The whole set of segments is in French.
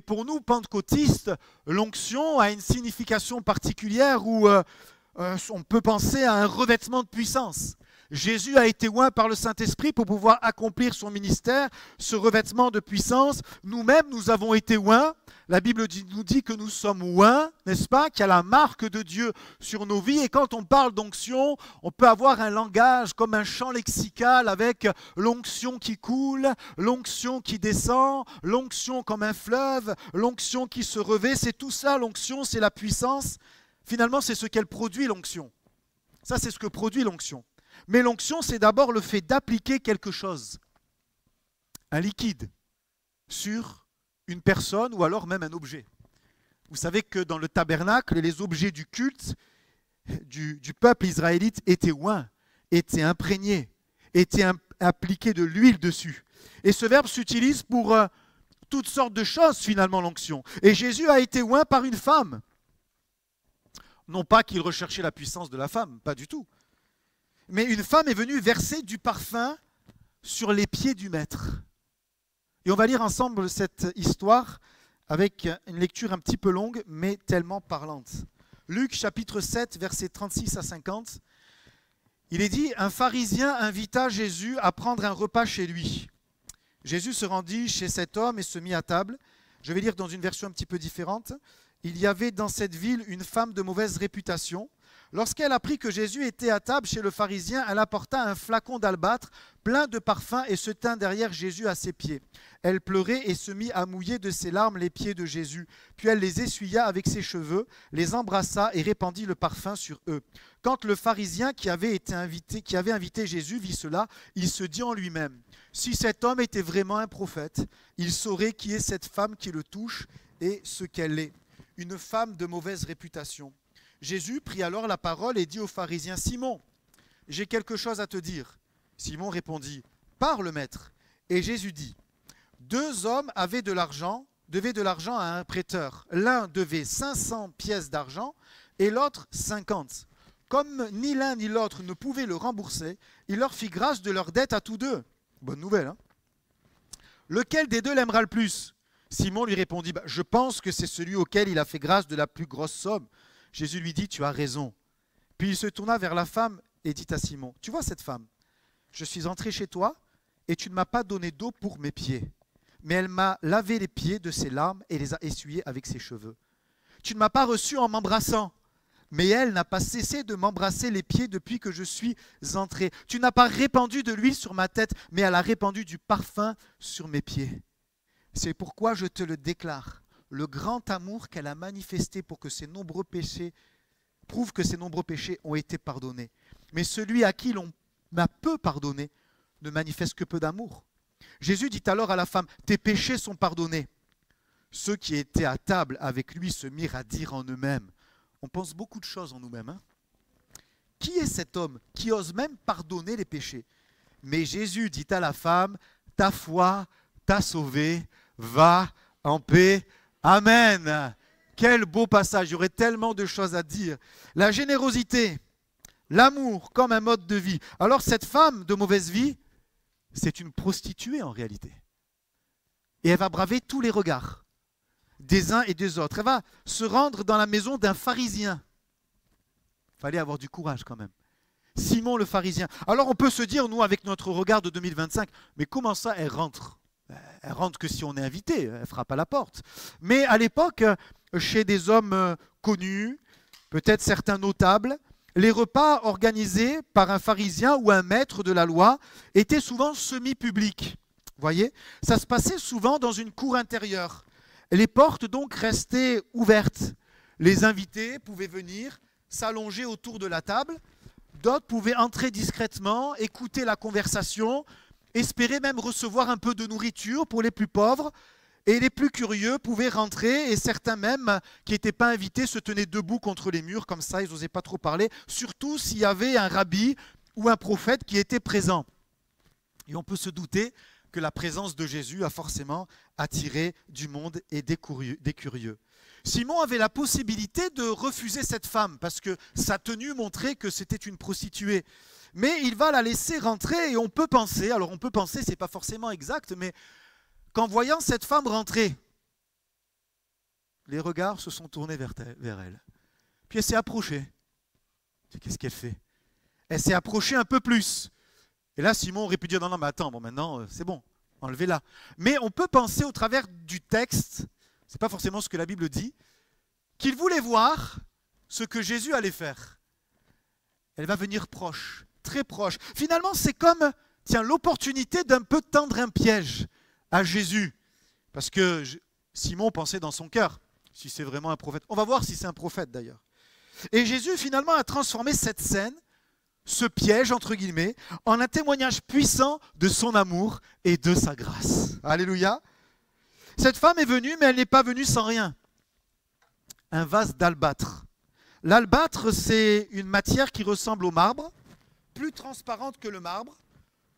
pour nous, pentecôtistes, l'onction a une signification particulière où on peut penser à un revêtement de puissance. Jésus a été oint par le Saint-Esprit pour pouvoir accomplir son ministère, ce revêtement de puissance. Nous-mêmes, nous avons été oints. La Bible nous dit que nous sommes oints, n'est-ce pas, qu'il y a la marque de Dieu sur nos vies. Et quand on parle d'onction, on peut avoir un langage comme un champ lexical avec l'onction qui coule, l'onction qui descend, l'onction comme un fleuve, l'onction qui se revêt. C'est tout ça, l'onction, c'est la puissance. Finalement, c'est ce qu'elle produit, l'onction. Ça, c'est ce que produit l'onction. Mais l'onction, c'est d'abord le fait d'appliquer quelque chose, un liquide, sur une personne ou alors même un objet. Vous savez que dans le tabernacle, les objets du culte du peuple israélite étaient oints, étaient imprégnés, étaient appliqués de l'huile dessus. Et ce verbe s'utilise pour toutes sortes de choses, finalement, l'onction. Et Jésus a été oint par une femme. Non pas qu'il recherchait la puissance de la femme, pas du tout. Mais une femme est venue verser du parfum sur les pieds du maître. Et on va lire ensemble cette histoire avec une lecture un petit peu longue, mais tellement parlante. Luc chapitre 7, versets 36 à 50. Il est dit, un pharisien invita Jésus à prendre un repas chez lui. Jésus se rendit chez cet homme et se mit à table. Je vais lire dans une version un petit peu différente. Il y avait dans cette ville une femme de mauvaise réputation. Lorsqu'elle apprit que Jésus était à table chez le pharisien, elle apporta un flacon d'albâtre plein de parfum et se tint derrière Jésus à ses pieds. Elle pleurait et se mit à mouiller de ses larmes les pieds de Jésus. Puis elle les essuya avec ses cheveux, les embrassa et répandit le parfum sur eux. Quand le pharisien qui avait invité Jésus vit cela, il se dit en lui-même, « Si cet homme était vraiment un prophète, il saurait qui est cette femme qui le touche et ce qu'elle est, une femme de mauvaise réputation. » Jésus prit alors la parole et dit au pharisien, « Simon, j'ai quelque chose à te dire. » Simon répondit, « Parle, maître. » Et Jésus dit, « Deux hommes devaient de l'argent à un prêteur. L'un devait 500 pièces d'argent et l'autre 50. Comme ni l'un ni l'autre ne pouvaient le rembourser, il leur fit grâce de leur dette à tous deux. » Bonne nouvelle, hein? Lequel des deux l'aimera le plus? Simon lui répondit, « Je pense que c'est celui auquel il a fait grâce de la plus grosse somme. » Jésus lui dit, « Tu as raison. » Puis il se tourna vers la femme et dit à Simon, « Tu vois cette femme? Je suis entré chez toi et tu ne m'as pas donné d'eau pour mes pieds. Mais elle m'a lavé les pieds de ses larmes et les a essuyés avec ses cheveux. Tu ne m'as pas reçu en m'embrassant, mais elle n'a pas cessé de m'embrasser les pieds depuis que je suis entré. Tu n'as pas répandu de l'huile sur ma tête, mais elle a répandu du parfum sur mes pieds. C'est pourquoi je te le déclare. Le grand amour qu'elle a manifesté pour que ses nombreux péchés prouve que ses nombreux péchés ont été pardonnés. Mais celui à qui l'on m'a peu pardonné ne manifeste que peu d'amour. » Jésus dit alors à la femme, « Tes péchés sont pardonnés. » Ceux qui étaient à table avec lui se mirent à dire en eux-mêmes. On pense beaucoup de choses en nous-mêmes. Hein? Qui est cet homme qui ose même pardonner les péchés? Mais Jésus dit à la femme, « Ta foi t'a sauvée, va en paix. » Amen. Quel beau passage, il y aurait tellement de choses à dire. La générosité, l'amour comme un mode de vie. Alors cette femme de mauvaise vie, c'est une prostituée en réalité. Et elle va braver tous les regards des uns et des autres. Elle va se rendre dans la maison d'un pharisien. Il fallait avoir du courage quand même. Simon le pharisien. Alors on peut se dire, nous avec notre regard de 2025, mais comment ça elle rentre? Elle rentre que si on est invité, elle frappe à la porte. Mais à l'époque, chez des hommes connus, peut-être certains notables, les repas organisés par un pharisien ou un maître de la loi étaient souvent semi-publics. Voyez, ça se passait souvent dans une cour intérieure. Les portes donc restaient ouvertes. Les invités pouvaient venir s'allonger autour de la table. D'autres pouvaient entrer discrètement, écouter la conversation, espérer même recevoir un peu de nourriture pour les plus pauvres. Et les plus curieux pouvaient rentrer et certains même qui n'étaient pas invités se tenaient debout contre les murs, comme ça ils n'osaient pas trop parler, surtout s'il y avait un rabbi ou un prophète qui était présent. Et on peut se douter que la présence de Jésus a forcément attiré du monde et des curieux. Simon avait la possibilité de refuser cette femme parce que sa tenue montrait que c'était une prostituée. Mais il va la laisser rentrer et on peut penser, ce n'est pas forcément exact, mais qu'en voyant cette femme rentrer, les regards se sont tournés vers elle. Puis elle s'est approchée. Qu'est-ce qu'elle fait? Elle s'est approchée un peu plus. Et là, Simon aurait pu dire, non, mais attends, bon, maintenant, c'est bon, enlevez-la. Mais on peut penser au travers du texte, ce n'est pas forcément ce que la Bible dit, qu'il voulait voir ce que Jésus allait faire. Elle va venir proche, très proche. Finalement, c'est comme, tiens, l'opportunité d'un peu tendre un piège à Jésus. Parce que Simon pensait dans son cœur, si c'est vraiment un prophète. On va voir si c'est un prophète d'ailleurs. Et Jésus, finalement, a transformé cette scène, ce piège, entre guillemets, en un témoignage puissant de son amour et de sa grâce. Alléluia. Cette femme est venue, mais elle n'est pas venue sans rien. Un vase d'albâtre. L'albâtre, c'est une matière qui ressemble au marbre, plus transparente que le marbre,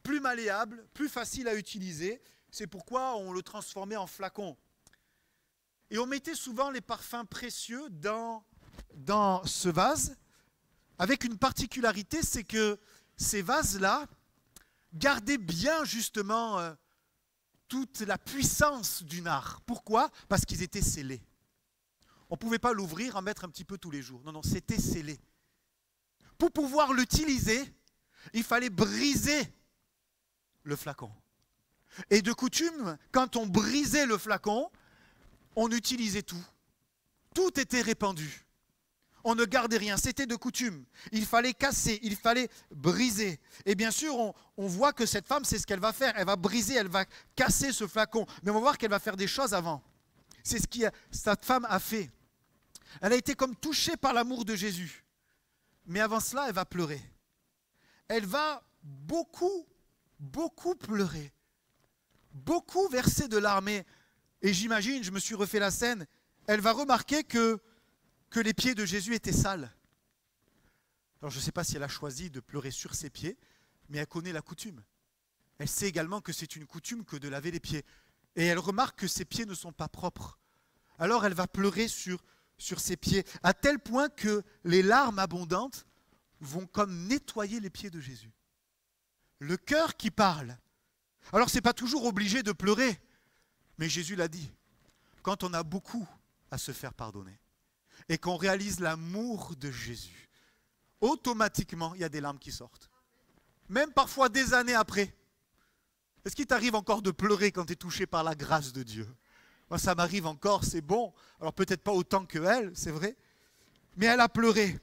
plus malléable, plus facile à utiliser. C'est pourquoi on le transformait en flacon. Et on mettait souvent les parfums précieux dans ce vase, avec une particularité, c'est que ces vases-là gardaient bien justement toute la puissance du nard. Pourquoi? Parce qu'ils étaient scellés. On ne pouvait pas l'ouvrir, en mettre un petit peu tous les jours. Non, non, c'était scellé. Pour pouvoir l'utiliser, il fallait briser le flacon. Et de coutume, quand on brisait le flacon, on utilisait tout. Tout était répandu. On ne gardait rien, c'était de coutume. Il fallait casser, il fallait briser. Et bien sûr, on voit que cette femme, c'est ce qu'elle va faire. Elle va briser, elle va casser ce flacon. Mais on va voir qu'elle va faire des choses avant. C'est ce que cette femme a fait. Elle a été comme touchée par l'amour de Jésus. Mais avant cela, elle va pleurer. Elle va beaucoup pleurer. Beaucoup verser de larmes. Et j'imagine, je me suis refait la scène, elle va remarquer que les pieds de Jésus étaient sales. Alors je ne sais pas si elle a choisi de pleurer sur ses pieds, mais elle connaît la coutume. Elle sait également que c'est une coutume que de laver les pieds. Et elle remarque que ses pieds ne sont pas propres. Alors elle va pleurer sur ses pieds, à tel point que les larmes abondantes vont comme nettoyer les pieds de Jésus. Le cœur qui parle. Alors ce n'est pas toujours obligé de pleurer, mais Jésus l'a dit. Quand on a beaucoup à se faire pardonner, et qu'on réalise l'amour de Jésus, automatiquement, il y a des larmes qui sortent. Même parfois des années après. Est-ce qu'il t'arrive encore de pleurer quand tu es touché par la grâce de Dieu? Moi, ça m'arrive encore, c'est bon. Alors peut-être pas autant que elle, c'est vrai. Mais elle a pleuré.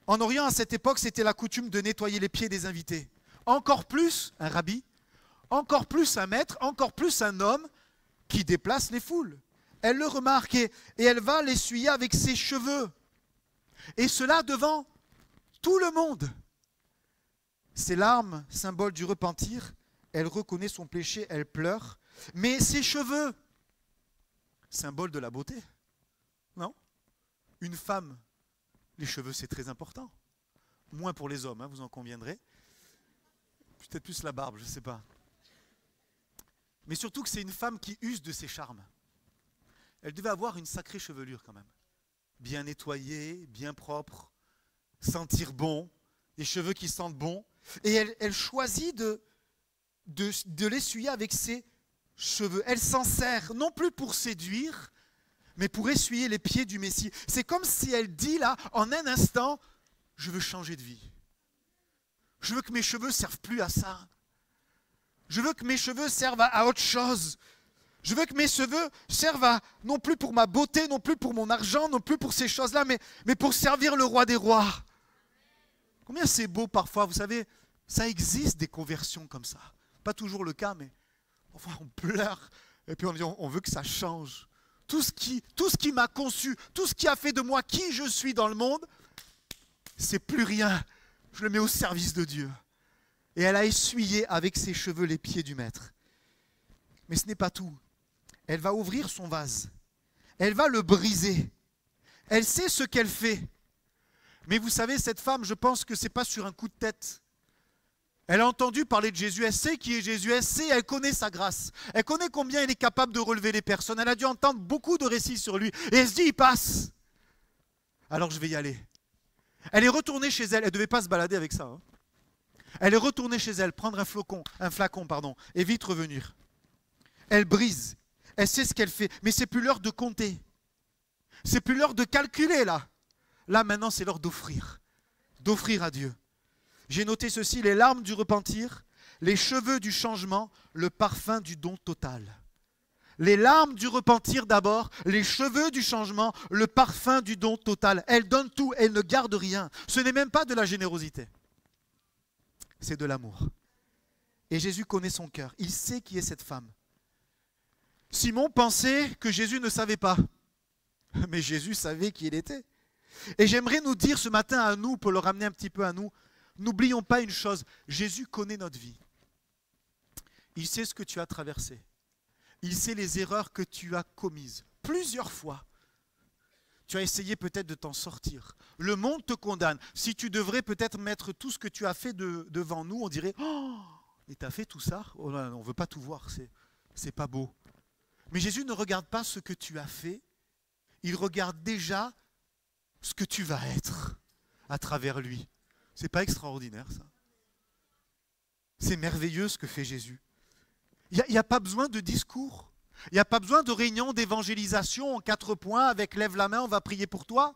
En Orient, à cette époque, c'était la coutume de nettoyer les pieds des invités. Encore plus un rabbi, encore plus un maître, encore plus un homme qui déplace les foules. Elle le remarque et elle va l'essuyer avec ses cheveux. Et cela devant tout le monde. Ses larmes, symbole du repentir, elle reconnaît son péché, elle pleure. Mais ses cheveux, symbole de la beauté. Non? Une femme, les cheveux c'est très important. Moins pour les hommes, hein, vous en conviendrez. Peut-être plus la barbe, je ne sais pas. Mais surtout que c'est une femme qui use de ses charmes. Elle devait avoir une sacrée chevelure quand même. Bien nettoyée, bien propre, sentir bon, des cheveux qui sentent bon. Et elle choisit de l'essuyer avec ses cheveux. Elle s'en sert, non plus pour séduire, mais pour essuyer les pieds du Messie. C'est comme si elle dit là, en un instant, je veux changer de vie. Je veux que mes cheveux ne servent plus à ça. Je veux que mes cheveux servent à autre chose. Je veux que mes cheveux servent non plus pour ma beauté, non plus pour mon argent, non plus pour ces choses-là, mais pour servir le roi des rois. Combien c'est beau parfois, vous savez, ça existe des conversions comme ça. Pas toujours le cas, mais parfois on pleure et puis on dit on veut que ça change. Tout ce qui m'a conçu, tout ce qui a fait de moi qui je suis dans le monde, c'est plus rien. Je le mets au service de Dieu. Et elle a essuyé avec ses cheveux les pieds du maître. Mais ce n'est pas tout. Elle va ouvrir son vase. Elle va le briser. Elle sait ce qu'elle fait. Mais vous savez, cette femme, je pense que ce n'est pas sur un coup de tête. Elle a entendu parler de Jésus. Elle sait qui est Jésus. Elle connaît sa grâce. Elle connaît combien il est capable de relever les personnes. Elle a dû entendre beaucoup de récits sur lui. Et elle se dit, il passe. Alors je vais y aller. Elle est retournée chez elle. Elle ne devait pas se balader avec ça. Hein. Elle est retournée chez elle, prendre un flacon, et vite revenir. Elle brise. Elle sait ce qu'elle fait. Mais c'est plus l'heure de compter. C'est plus l'heure de calculer là. Là maintenant c'est l'heure d'offrir. D'offrir à Dieu. J'ai noté ceci, les larmes du repentir, les cheveux du changement, le parfum du don total. Les larmes du repentir d'abord, les cheveux du changement, le parfum du don total. Elle donne tout, elle ne garde rien. Ce n'est même pas de la générosité. C'est de l'amour. Et Jésus connaît son cœur. Il sait qui est cette femme. Simon pensait que Jésus ne savait pas. Mais Jésus savait qui il était. Et j'aimerais nous dire ce matin à nous, pour le ramener un petit peu à nous, n'oublions pas une chose, Jésus connaît notre vie. Il sait ce que tu as traversé. Il sait les erreurs que tu as commises. Plusieurs fois. Tu as essayé peut-être de t'en sortir. Le monde te condamne. Si tu devrais peut-être mettre tout ce que tu as fait devant nous, on dirait « Oh, et tu as fait tout ça ?» Oh là, on ne veut pas tout voir, c'est pas beau. Mais Jésus ne regarde pas ce que tu as fait. Il regarde déjà ce que tu vas être à travers lui. C'est pas extraordinaire ça? C'est merveilleux ce que fait Jésus. Il n'y a pas besoin de discours. Il n'y a pas besoin de réunion d'évangélisation en 4 points avec lève la main, on va prier pour toi.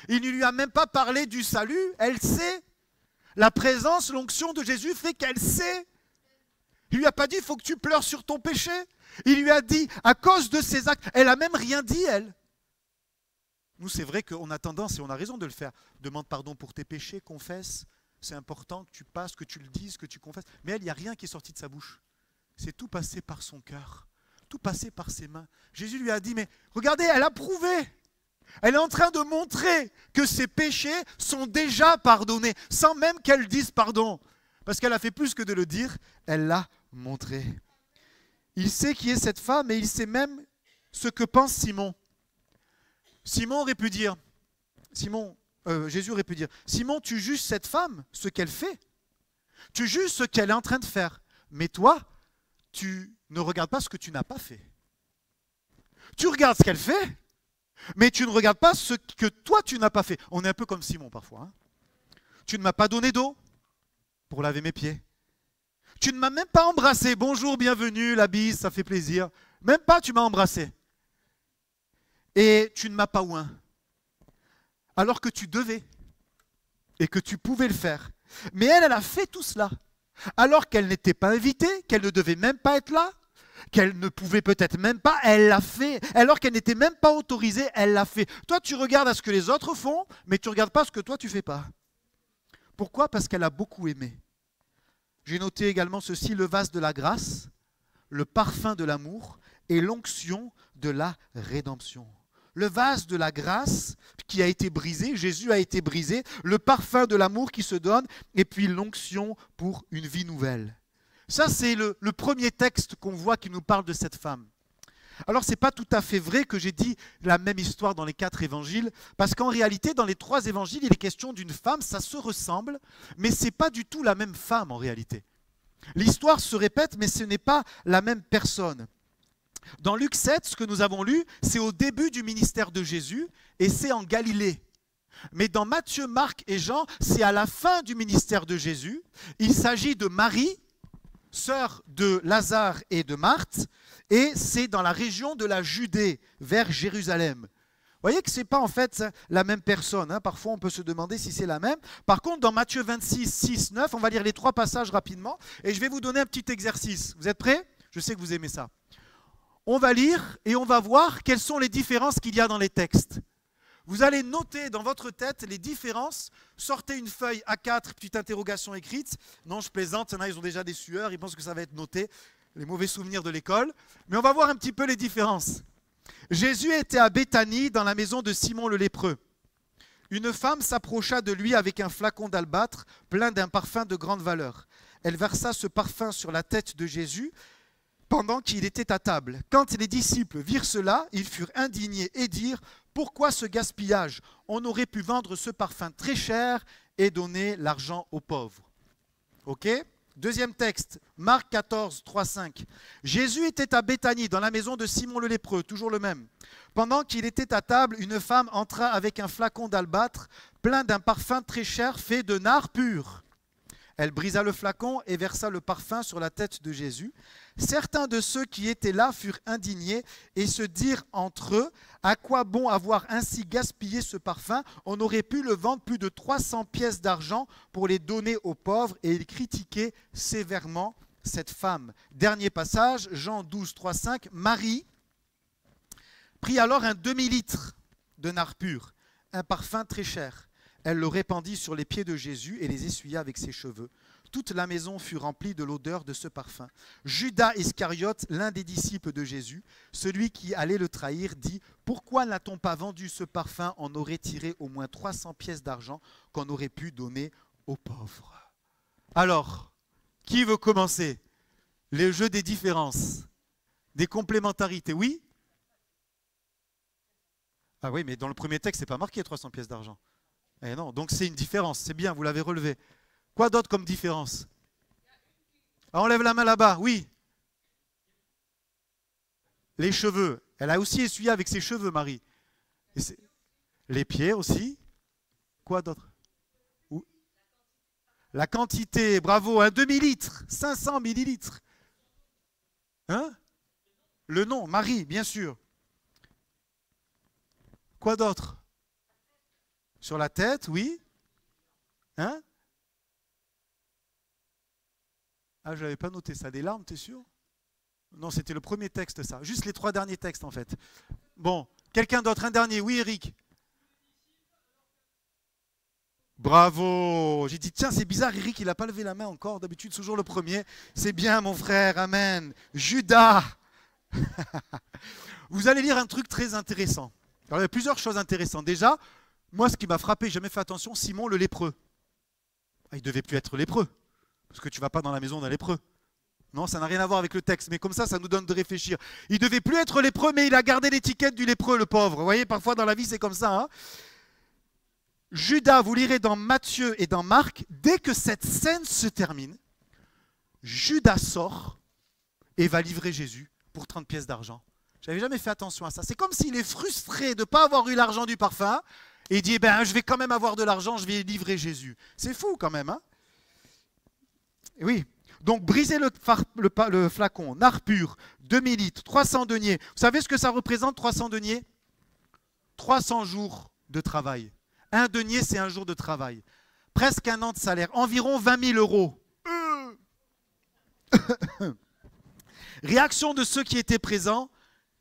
Il ne lui a même pas parlé du salut, elle sait. La présence, l'onction de Jésus fait qu'elle sait. Il ne lui a pas dit, il faut que tu pleures sur ton péché. Il lui a dit, à cause de ses actes, elle n'a même rien dit, elle. Nous, c'est vrai qu'on a tendance, et on a raison de le faire, demande pardon pour tes péchés, confesse. C'est important que tu passes, que tu le dises, que tu confesses. Mais elle, il n'y a rien qui est sorti de sa bouche. C'est tout passé par son cœur, tout passé par ses mains. Jésus lui a dit, mais regardez, elle a prouvé. Elle est en train de montrer que ses péchés sont déjà pardonnés, sans même qu'elle dise pardon. Parce qu'elle a fait plus que de le dire, elle l'a montré. Il sait qui est cette femme et il sait même ce que pense Simon. Simon aurait pu dire, Jésus aurait pu dire, Simon, tu juges cette femme, ce qu'elle fait. Tu juges ce qu'elle est en train de faire. Mais toi, tu ne regardes pas ce que tu n'as pas fait. Tu regardes ce qu'elle fait, mais tu ne regardes pas ce que toi tu n'as pas fait. On est un peu comme Simon parfois. Hein. Tu ne m'as pas donné d'eau pour laver mes pieds. Tu ne m'as même pas embrassé. Bonjour, bienvenue, la bise, ça fait plaisir. Même pas tu m'as embrassé. Et tu ne m'as pas oint. Alors que tu devais et que tu pouvais le faire. Mais elle a fait tout cela. Alors qu'elle n'était pas invitée, qu'elle ne devait même pas être là, qu'elle ne pouvait peut-être même pas, elle l'a fait. Alors qu'elle n'était même pas autorisée, elle l'a fait. Toi, tu regardes à ce que les autres font, mais tu ne regardes pas ce que toi, tu ne fais pas. Pourquoi? Parce qu'elle a beaucoup aimé. J'ai noté également ceci, le vase de la grâce, le parfum de l'amour et l'onction de la rédemption. Le vase de la grâce qui a été brisé, Jésus a été brisé, le parfum de l'amour qui se donne, et puis l'onction pour une vie nouvelle. Ça, c'est le premier texte qu'on voit qui nous parle de cette femme. Alors, ce n'est pas tout à fait vrai que j'ai dit la même histoire dans les 4 évangiles, parce qu'en réalité, dans les 3 évangiles, il est question d'une femme, ça se ressemble, mais ce n'est pas du tout la même femme en réalité. L'histoire se répète, mais ce n'est pas la même personne. Dans Luc 7, ce que nous avons lu, c'est au début du ministère de Jésus et c'est en Galilée. Mais dans Matthieu, Marc et Jean, c'est à la fin du ministère de Jésus. Il s'agit de Marie, sœur de Lazare et de Marthe, et c'est dans la région de la Judée, vers Jérusalem. Vous voyez que ce n'est pas en fait la même personne. Hein. Parfois, on peut se demander si c'est la même. Par contre, dans Matthieu 26, 6, 9, on va lire les 3 passages rapidement et je vais vous donner un petit exercice. Vous êtes prêts? Je sais que vous aimez ça. On va lire et on va voir quelles sont les différences qu'il y a dans les textes. Vous allez noter dans votre tête les différences. Sortez une feuille A4, petite interrogation écrite. Non, je plaisante, il y en a, ils ont déjà des sueurs, ils pensent que ça va être noté. Les mauvais souvenirs de l'école. Mais on va voir un petit peu les différences. Jésus était à Béthanie, dans la maison de Simon le lépreux. Une femme s'approcha de lui avec un flacon d'albâtre plein d'un parfum de grande valeur. Elle versa ce parfum sur la tête de Jésus pendant qu'il était à table. Quand les disciples virent cela, ils furent indignés et dirent « Pourquoi ce gaspillage? On aurait pu vendre ce parfum très cher et donner l'argent aux pauvres. » Ok? Deuxième texte, Marc 14, 3, 5. Jésus était à Béthanie, dans la maison de Simon le lépreux, toujours le même. Pendant qu'il était à table, une femme entra avec un flacon d'albâtre plein d'un parfum très cher fait de nard pur. Elle brisa le flacon et versa le parfum sur la tête de Jésus. Certains de ceux qui étaient là furent indignés et se dirent entre eux, à quoi bon avoir ainsi gaspillé ce parfum? On aurait pu le vendre plus de 300 pièces d'argent pour les donner aux pauvres. Et ils critiquaient sévèrement cette femme. Dernier passage, Jean 12, 3, 5. Marie prit alors un demi-litre de nard pur, un parfum très cher. Elle le répandit sur les pieds de Jésus et les essuya avec ses cheveux. Toute la maison fut remplie de l'odeur de ce parfum. Judas Iscariote, l'un des disciples de Jésus, celui qui allait le trahir, dit « Pourquoi n'a-t-on pas vendu ce parfum? On aurait tiré au moins 300 pièces d'argent qu'on aurait pu donner aux pauvres. » Alors, qui veut commencer? Le jeu des différences, des complémentarités, oui? Ah oui, mais dans le premier texte, ce n'est pas marqué 300 pièces d'argent. Eh non, donc c'est une différence, c'est bien, vous l'avez relevé. Quoi d'autre comme différence? Ah, on lève la main là-bas, oui. Les cheveux. Elle a aussi essuyé avec ses cheveux, Marie. Les pieds aussi. Quoi d'autre? La quantité, bravo, un demi-litre, 500 millilitres. Hein? Le nom, Marie, bien sûr. Quoi d'autre? Sur la tête, oui. Hein? Ah, je n'avais pas noté ça. Des larmes, t'es sûr? Non, c'était le premier texte, ça. Juste les 3 derniers textes, en fait. Bon, quelqu'un d'autre, un dernier. Oui, Eric. Bravo. J'ai dit, tiens, c'est bizarre, Eric, il n'a pas levé la main encore. D'habitude, toujours le premier. C'est bien, mon frère. Amen. Judas. Vous allez lire un truc très intéressant. Alors, il y a plusieurs choses intéressantes. Déjà, moi, ce qui m'a frappé, j'ai jamais fait attention, Simon le lépreux. Ah, il ne devait plus être lépreux. Parce que tu ne vas pas dans la maison d'un lépreux. Non, ça n'a rien à voir avec le texte, mais comme ça nous donne de réfléchir. Il ne devait plus être lépreux, mais il a gardé l'étiquette du lépreux, le pauvre. Vous voyez, parfois dans la vie, c'est comme ça. Hein. Judas, vous lirez dans Matthieu et dans Marc, dès que cette scène se termine, Judas sort et va livrer Jésus pour 30 pièces d'argent. Je n'avais jamais fait attention à ça. C'est comme s'il est frustré de ne pas avoir eu l'argent du parfum, et il dit, eh ben, je vais quand même avoir de l'argent, je vais livrer Jésus. C'est fou quand même, hein? Oui, donc briser le flacon, nard pur, demi-litre, 300 deniers. Vous savez ce que ça représente, 300 deniers? 300 jours de travail. Un denier, c'est un jour de travail. Presque un an de salaire, environ 20 000 euros. Réaction de ceux qui étaient présents,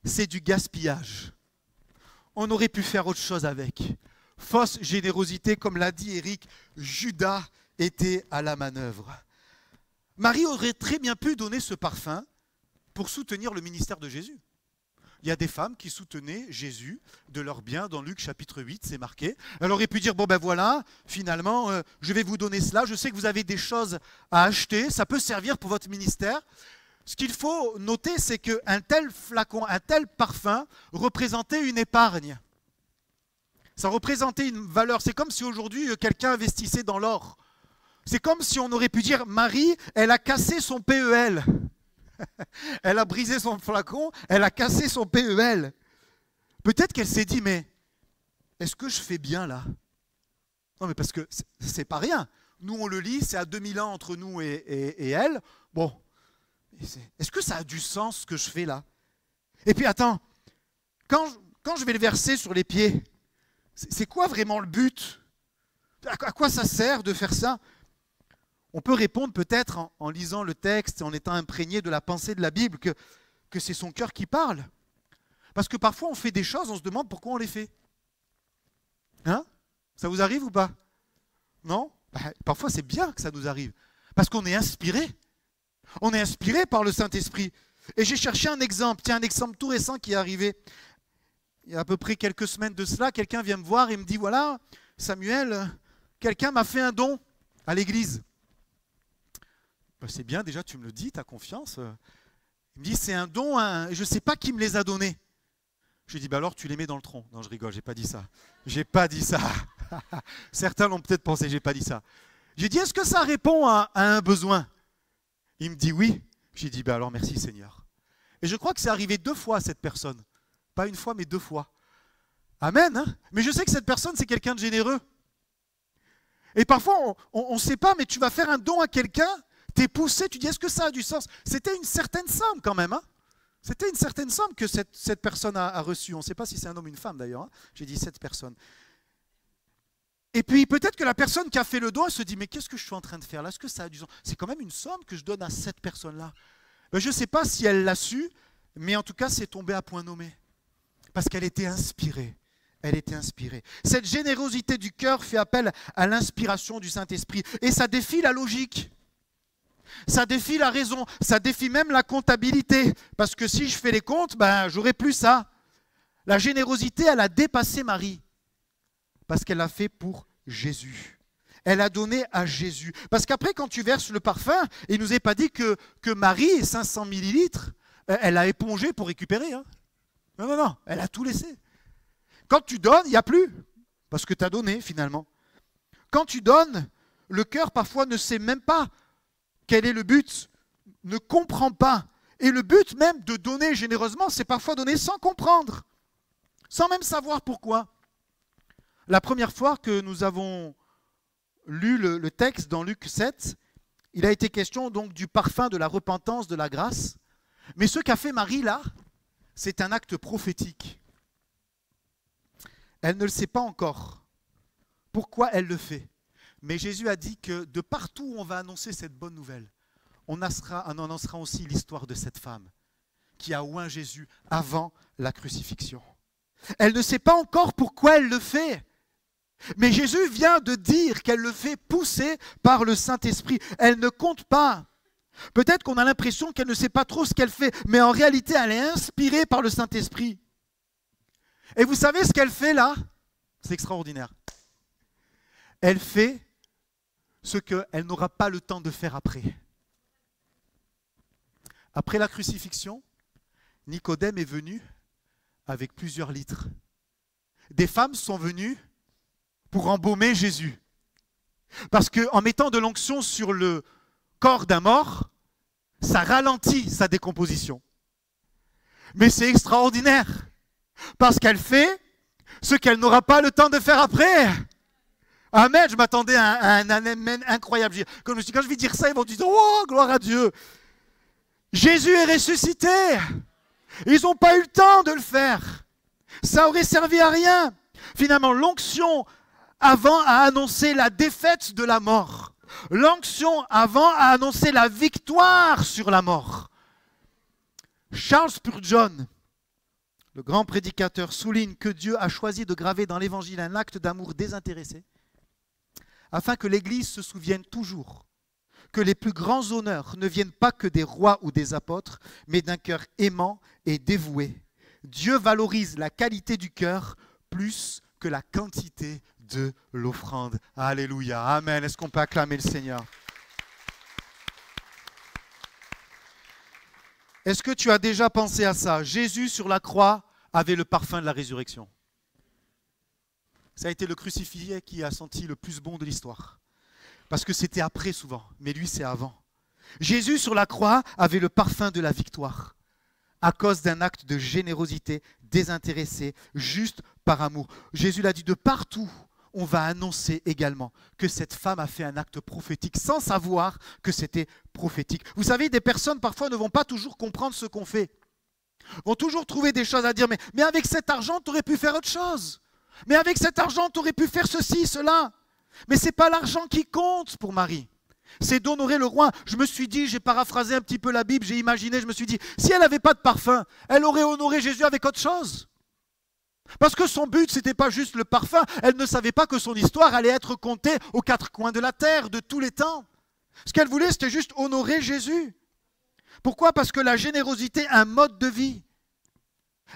c'est du gaspillage. On aurait pu faire autre chose avec. Fausse générosité, comme l'a dit Eric, Judas était à la manœuvre. Marie aurait très bien pu donner ce parfum pour soutenir le ministère de Jésus. Il y a des femmes qui soutenaient Jésus de leur bien dans Luc chapitre 8, c'est marqué. Elle aurait pu dire, bon ben voilà, finalement, je vais vous donner cela, je sais que vous avez des choses à acheter, ça peut servir pour votre ministère. Ce qu'il faut noter, c'est qu'un tel flacon, un tel parfum représentait une épargne. Ça représentait une valeur. C'est comme si aujourd'hui, quelqu'un investissait dans l'or. C'est comme si on aurait pu dire, Marie, elle a cassé son PEL. Elle a brisé son flacon, elle a cassé son PEL. Peut-être qu'elle s'est dit, mais est-ce que je fais bien là? Non, mais parce que c'est pas rien. Nous, on le lit, c'est à 2000 ans entre nous et elle. Bon, est-ce que ça a du sens ce que je fais là? Et puis attends, quand je vais le verser sur les pieds, c'est quoi vraiment le but? À quoi ça sert de faire ça? On peut répondre peut-être en lisant le texte, en étant imprégné de la pensée de la Bible, que c'est son cœur qui parle. Parce que parfois on fait des choses, on se demande pourquoi on les fait. Hein? Ça vous arrive ou pas? Non? Parfois c'est bien que ça nous arrive. Parce qu'on est inspiré. On est inspiré par le Saint-Esprit. Et j'ai cherché un exemple. Tiens, un exemple tout récent qui est arrivé. Il y a à peu près quelques semaines de cela, quelqu'un vient me voir et me dit, voilà, Samuel, quelqu'un m'a fait un don à l'église. C'est bien, déjà tu me le dis, tu as confiance. Il me dit, c'est un don, je ne sais pas qui me les a donnés. Je lui dis, alors tu les mets dans le tronc. Non, je rigole, j'ai pas dit ça. J'ai pas dit ça. Certains l'ont peut-être pensé, j'ai pas dit ça. J'ai dit, est-ce que ça répond à un besoin? Il me dit oui. J'ai dit, alors merci Seigneur. Et je crois que c'est arrivé 2 fois à cette personne. Pas une fois, mais 2 fois. Amen. Hein? Mais je sais que cette personne, c'est quelqu'un de généreux. Et parfois, on ne sait pas, mais tu vas faire un don à quelqu'un, tu es poussé, tu dis, est-ce que ça a du sens? C'était une certaine somme quand même. Hein. C'était une certaine somme que cette personne a reçue. On ne sait pas si c'est un homme ou une femme d'ailleurs. Hein. J'ai dit cette personne. Et puis peut-être que la personne qui a fait le don, elle se dit, mais qu'est-ce que je suis en train de faire là? Est-ce que ça a du sens? C'est quand même une somme que je donne à cette personne-là. Ben, je ne sais pas si elle l'a su, mais en tout cas, c'est tombé à point nommé. Parce qu'elle était inspirée. Elle était inspirée. Cette générosité du cœur fait appel à l'inspiration du Saint-Esprit. Et ça défie la logique. Ça défie la raison. Ça défie même la comptabilité. Parce que si je fais les comptes, ben, j'aurai plus ça. La générosité, elle a dépassé Marie. Parce qu'elle l'a fait pour Jésus. Elle a donné à Jésus. Parce qu'après, quand tu verses le parfum, il ne nous est pas dit que Marie, 500 millilitres, elle a épongé pour récupérer. Hein. Non, non, non, elle a tout laissé. Quand tu donnes, il n'y a plus, parce que tu as donné finalement. Quand tu donnes, le cœur parfois ne sait même pas quel est le but, ne comprend pas. Et le but même de donner généreusement, c'est parfois donner sans comprendre, sans même savoir pourquoi. La première fois que nous avons lu le texte dans Luc 7, il a été question donc du parfum de la repentance, de la grâce. Mais ce qu'a fait Marie là, c'est un acte prophétique. Elle ne le sait pas encore pourquoi elle le fait. Mais Jésus a dit que de partout où on va annoncer cette bonne nouvelle, on annoncera aussi l'histoire de cette femme qui a oint Jésus avant la crucifixion. Elle ne sait pas encore pourquoi elle le fait. Mais Jésus vient de dire qu'elle le fait pousser par le Saint-Esprit. Elle ne compte pas. Peut-être qu'on a l'impression qu'elle ne sait pas trop ce qu'elle fait, mais en réalité, elle est inspirée par le Saint-Esprit. Et vous savez ce qu'elle fait là? C'est extraordinaire. Elle fait ce qu'elle n'aura pas le temps de faire après. Après la crucifixion, Nicodème est venu avec plusieurs litres. Des femmes sont venues pour embaumer Jésus. Parce qu'en mettant de l'onction sur le corps d'un mort, ça ralentit sa décomposition. Mais c'est extraordinaire. Parce qu'elle fait ce qu'elle n'aura pas le temps de faire après. Amen, je m'attendais à un amen incroyable. Quand je vais dire ça, ils vont dire « Oh, gloire à Dieu !» Jésus est ressuscité. Ils n'ont pas eu le temps de le faire. Ça aurait servi à rien. Finalement, l'onction avant a annoncé la défaite de la mort. L'onction avant a annoncé la victoire sur la mort. Charles Spurgeon, le grand prédicateur, souligne que Dieu a choisi de graver dans l'Évangile un acte d'amour désintéressé, afin que l'Église se souvienne toujours que les plus grands honneurs ne viennent pas que des rois ou des apôtres, mais d'un cœur aimant et dévoué. Dieu valorise la qualité du cœur plus que la quantité de l'offrande. Alléluia, amen. Est-ce qu'on peut acclamer le Seigneur? Est-ce que tu as déjà pensé à ça? Jésus sur la croix avait le parfum de la résurrection. Ça a été le crucifié qui a senti le plus bon de l'histoire. Parce que c'était après souvent, mais lui c'est avant. Jésus sur la croix avait le parfum de la victoire, à cause d'un acte de générosité désintéressé, juste par amour. Jésus l'a dit, de partout, on va annoncer également que cette femme a fait un acte prophétique sans savoir que c'était prophétique. Vous savez, des personnes parfois ne vont pas toujours comprendre ce qu'on fait. Vont toujours trouver des choses à dire, mais avec cet argent, tu aurais pu faire autre chose. Mais avec cet argent, tu aurais pu faire ceci, cela. Mais ce n'est pas l'argent qui compte pour Marie. C'est d'honorer le roi. Je me suis dit, j'ai paraphrasé un petit peu la Bible, j'ai imaginé, je me suis dit, si elle n'avait pas de parfum, elle aurait honoré Jésus avec autre chose. Parce que son but, ce n'était pas juste le parfum. Elle ne savait pas que son histoire allait être contée aux quatre coins de la terre, de tous les temps. Ce qu'elle voulait, c'était juste honorer Jésus. Pourquoi? Parce que la générosité, un mode de vie.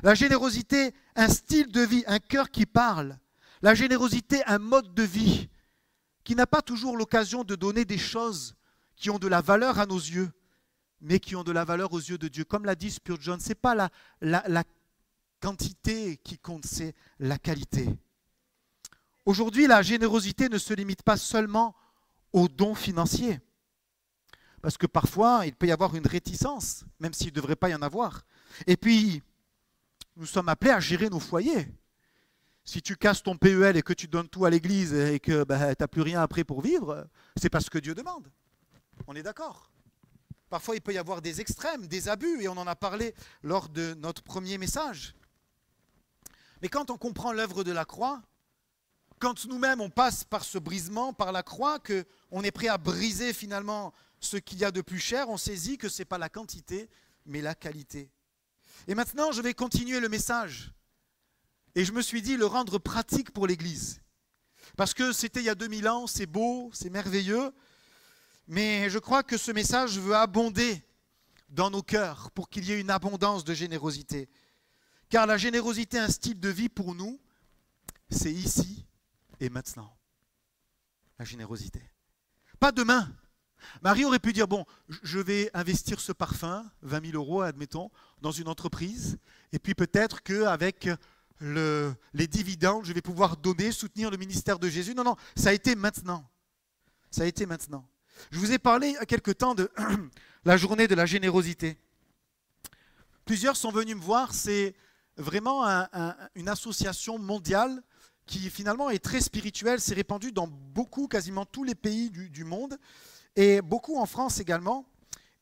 La générosité, un style de vie, un cœur qui parle. La générosité, un mode de vie qui n'a pas toujours l'occasion de donner des choses qui ont de la valeur à nos yeux, mais qui ont de la valeur aux yeux de Dieu. Comme l'a dit Spurgeon, ce n'est pas la quantité qui compte, c'est la qualité. Aujourd'hui, la générosité ne se limite pas seulement aux dons financiers. Parce que parfois, il peut y avoir une réticence, même s'il ne devrait pas y en avoir. Et puis, nous sommes appelés à gérer nos foyers. Si tu casses ton PEL et que tu donnes tout à l'église et que tu n'as plus rien après pour vivre, c'est parce que Dieu demande. On est d'accord? Parfois, il peut y avoir des extrêmes, des abus, et on en a parlé lors de notre premier message. Mais quand on comprend l'œuvre de la croix, quand nous-mêmes on passe par ce brisement, par la croix, qu'on est prêt à briser finalement ce qu'il y a de plus cher, on saisit que ce n'est pas la quantité, mais la qualité. Et maintenant, je vais continuer le message. Et je me suis dit le rendre pratique pour l'Église. Parce que c'était il y a 2000 ans, c'est beau, c'est merveilleux, mais je crois que ce message veut abonder dans nos cœurs pour qu'il y ait une abondance de générosité. Car la générosité, un style de vie pour nous, c'est ici et maintenant. La générosité. Pas demain. Marie aurait pu dire, bon, je vais investir ce parfum, 20 000 euros, admettons, dans une entreprise, et puis peut-être qu'avec les dividendes, je vais pouvoir donner, soutenir le ministère de Jésus. Non, non, ça a été maintenant. Ça a été maintenant. Je vous ai parlé il y a quelque temps de la journée de la générosité. Plusieurs sont venus me voir, c'est vraiment une association mondiale qui finalement est très spirituelle, c'est répandu dans beaucoup, quasiment tous les pays du monde, et beaucoup en France également.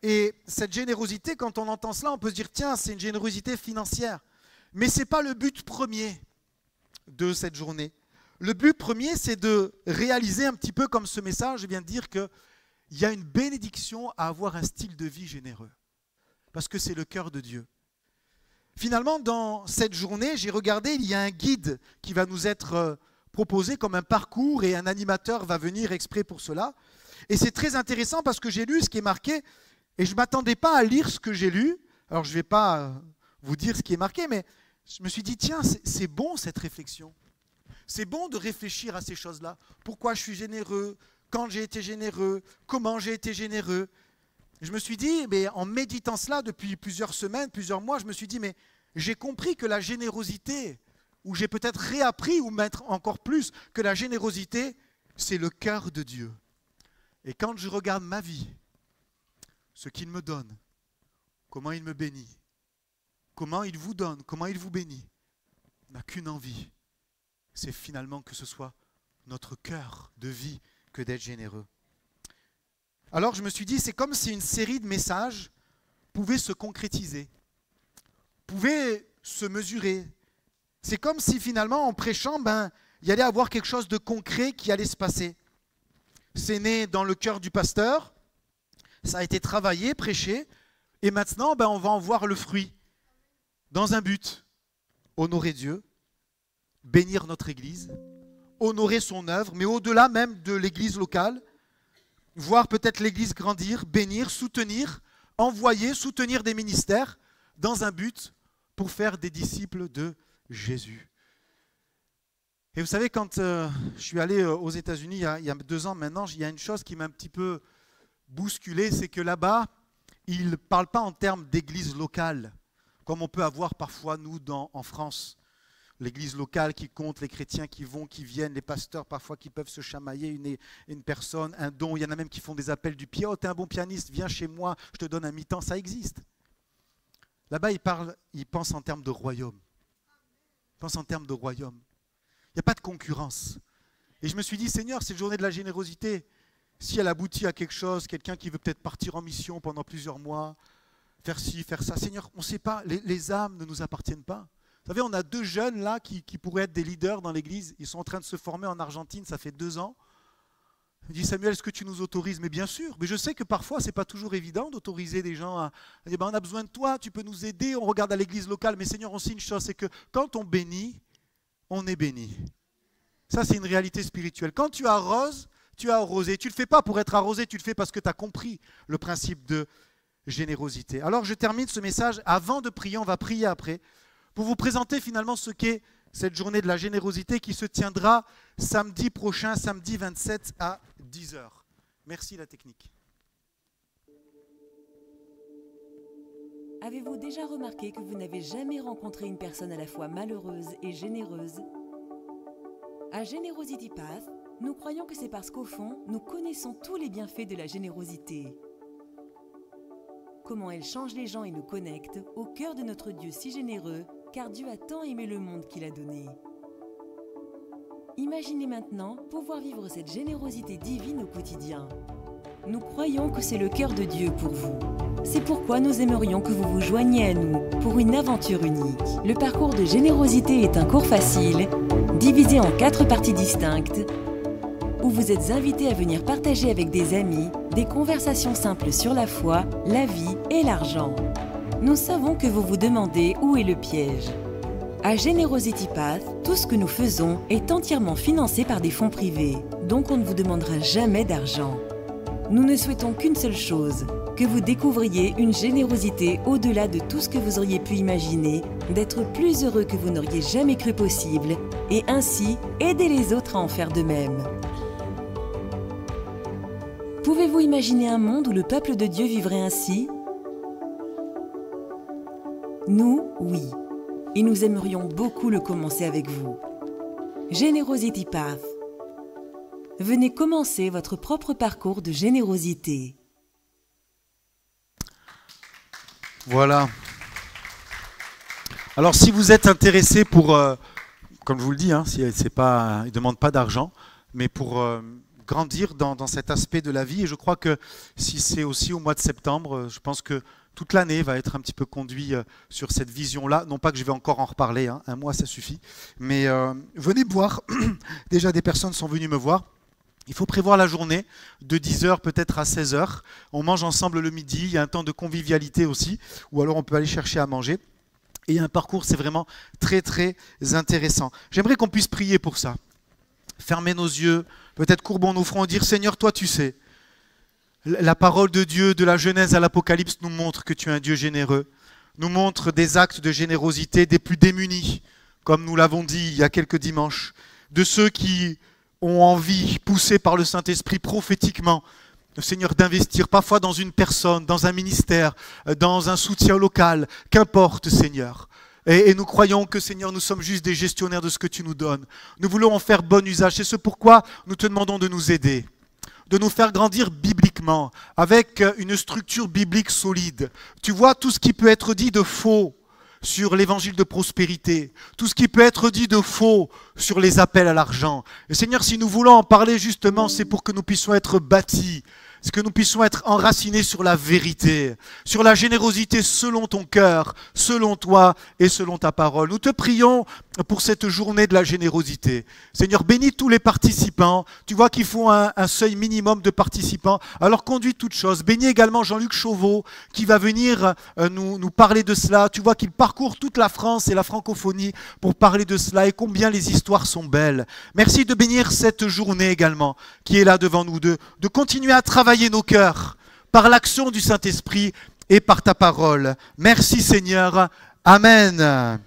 Et cette générosité, quand on entend cela, on peut se dire, tiens, c'est une générosité financière. Mais ce n'est pas le but premier de cette journée. Le but premier, c'est de réaliser un petit peu comme ce message, je viens de dire qu'il y a une bénédiction à avoir un style de vie généreux. Parce que c'est le cœur de Dieu. Finalement, dans cette journée, j'ai regardé, il y a un guide qui va nous être proposé comme un parcours et un animateur va venir exprès pour cela. Et c'est très intéressant parce que j'ai lu ce qui est marqué et je ne m'attendais pas à lire ce que j'ai lu. Alors, je ne vais pas vous dire ce qui est marqué, mais je me suis dit, tiens, c'est bon cette réflexion. C'est bon de réfléchir à ces choses-là. Pourquoi je suis généreux? Quand j'ai été généreux? Comment j'ai été généreux? Je me suis dit, mais en méditant cela depuis plusieurs semaines, plusieurs mois, je me suis dit, mais j'ai compris que la générosité, ou j'ai peut-être réappris, ou mettre encore plus, que la générosité, c'est le cœur de Dieu. Et quand je regarde ma vie, ce qu'il me donne, comment il me bénit, comment il vous donne, comment il vous bénit, on n'a qu'une envie, c'est finalement que ce soit notre cœur de vie que d'être généreux. Alors je me suis dit, c'est comme si une série de messages pouvait se concrétiser, pouvait se mesurer. C'est comme si finalement en prêchant, il y allait avoir quelque chose de concret qui allait se passer. C'est né dans le cœur du pasteur, ça a été travaillé, prêché, et maintenant on va en voir le fruit dans un but, honorer Dieu, bénir notre Église, honorer son œuvre, mais au-delà même de l'Église locale, voir peut-être l'Église grandir, bénir, soutenir, envoyer, soutenir des ministères dans un but pour faire des disciples de Jésus. Et vous savez, quand je suis allé aux États-Unis il y a 2 ans maintenant, il y a une chose qui m'a un petit peu bousculé, c'est que là-bas, ils ne parlent pas en termes d'église locale, comme on peut avoir parfois nous en France. L'église locale qui compte, les chrétiens qui vont, qui viennent, les pasteurs parfois qui peuvent se chamailler, une personne, un don. Il y en a même qui font des appels du pied. Oh, t'es un bon pianiste, viens chez moi, je te donne un mi-temps. Ça existe. Là-bas, ils pensent en termes de royaume. Ils pensent en termes de royaume. Il n'y a pas de concurrence. Et je me suis dit, Seigneur, c'est une journée de la générosité. Si elle aboutit à quelque chose, quelqu'un qui veut peut-être partir en mission pendant plusieurs mois, faire ci, faire ça. Seigneur, on ne sait pas, les âmes ne nous appartiennent pas. Vous savez, on a 2 jeunes là qui pourraient être des leaders dans l'église. Ils sont en train de se former en Argentine, ça fait 2 ans. Je dis, Samuel, est-ce que tu nous autorises? Mais bien sûr. Mais je sais que parfois, ce n'est pas toujours évident d'autoriser des gens à dire, on a besoin de toi, tu peux nous aider. On regarde à l'église locale. Mais Seigneur, on sait une chose, c'est que quand on bénit, on est béni. Ça, c'est une réalité spirituelle. Quand tu arroses, tu as arrosé. Tu ne le fais pas pour être arrosé, tu le fais parce que tu as compris le principe de générosité. Alors, je termine ce message. Avant de prier, on va prier après, pour vous présenter finalement ce qu'est cette journée de la générosité qui se tiendra samedi prochain, samedi 27 à 10h. Merci la technique. Avez-vous déjà remarqué que vous n'avez jamais rencontré une personne à la fois malheureuse et généreuse? À Generosity Path, nous croyons que c'est parce qu'au fond, nous connaissons tous les bienfaits de la générosité. Comment elle change les gens et nous connecte au cœur de notre Dieu si généreux, car Dieu a tant aimé le monde qu'il a donné. Imaginez maintenant pouvoir vivre cette générosité divine au quotidien. Nous croyons que c'est le cœur de Dieu pour vous. C'est pourquoi nous aimerions que vous vous joigniez à nous pour une aventure unique. Le parcours de générosité est un cours facile, divisé en 4 parties distinctes, où vous êtes invités à venir partager avec des amis des conversations simples sur la foi, la vie et l'argent. Nous savons que vous vous demandez où est le piège. À Generosity Path, tout ce que nous faisons est entièrement financé par des fonds privés, donc on ne vous demandera jamais d'argent. Nous ne souhaitons qu'une seule chose, que vous découvriez une générosité au-delà de tout ce que vous auriez pu imaginer, d'être plus heureux que vous n'auriez jamais cru possible, et ainsi aider les autres à en faire de même. Pouvez-vous imaginer un monde où le peuple de Dieu vivrait ainsi? Nous, oui. Et nous aimerions beaucoup le commencer avec vous. Generosity Path. Venez commencer votre propre parcours de générosité. Voilà. Alors si vous êtes intéressé pour, comme je vous le dis, hein, il ne demande pas d'argent, mais pour grandir dans cet aspect de la vie, et je crois que si c'est aussi au mois de septembre, je pense que toute l'année va être un petit peu conduit sur cette vision-là. Non pas que je vais encore en reparler, hein, un mois ça suffit, mais venez me voir. Déjà des personnes sont venues me voir. Il faut prévoir la journée de 10h peut-être à 16h. On mange ensemble le midi, il y a un temps de convivialité aussi, ou alors on peut aller chercher à manger. Et il y a un parcours, c'est vraiment très très intéressant. J'aimerais qu'on puisse prier pour ça. Fermer nos yeux, peut-être courbons nos fronts et dire « Seigneur, toi tu sais ». La parole de Dieu, de la Genèse à l'Apocalypse, nous montre que tu es un Dieu généreux, nous montre des actes de générosité des plus démunis, comme nous l'avons dit il y a quelques dimanches, de ceux qui ont envie, poussés par le Saint-Esprit prophétiquement, Seigneur, d'investir parfois dans une personne, dans un ministère, dans un soutien local, qu'importe, Seigneur. Et nous croyons que, Seigneur, nous sommes juste des gestionnaires de ce que tu nous donnes. Nous voulons en faire bon usage. C'est ce pourquoi nous te demandons de nous aider, de nous faire grandir bibliquement, avec une structure biblique solide. Tu vois tout ce qui peut être dit de faux sur l'évangile de prospérité, tout ce qui peut être dit de faux sur les appels à l'argent. Et Seigneur, si nous voulons en parler justement, c'est pour que nous puissions être bâtis, c'est que nous puissions être enracinés sur la vérité, sur la générosité selon ton cœur, selon toi et selon ta parole. Nous te prions pour cette journée de la générosité. Seigneur, bénis tous les participants. Tu vois qu'il faut un seuil minimum de participants. Alors conduis toutes choses. Bénis également Jean-Luc Chauveau qui va venir nous parler de cela. Tu vois qu'il parcourt toute la France et la francophonie pour parler de cela et combien les histoires sont belles. Merci de bénir cette journée également qui est là devant nous, de continuer à travailler nos cœurs par l'action du Saint-Esprit et par ta parole. Merci Seigneur. Amen.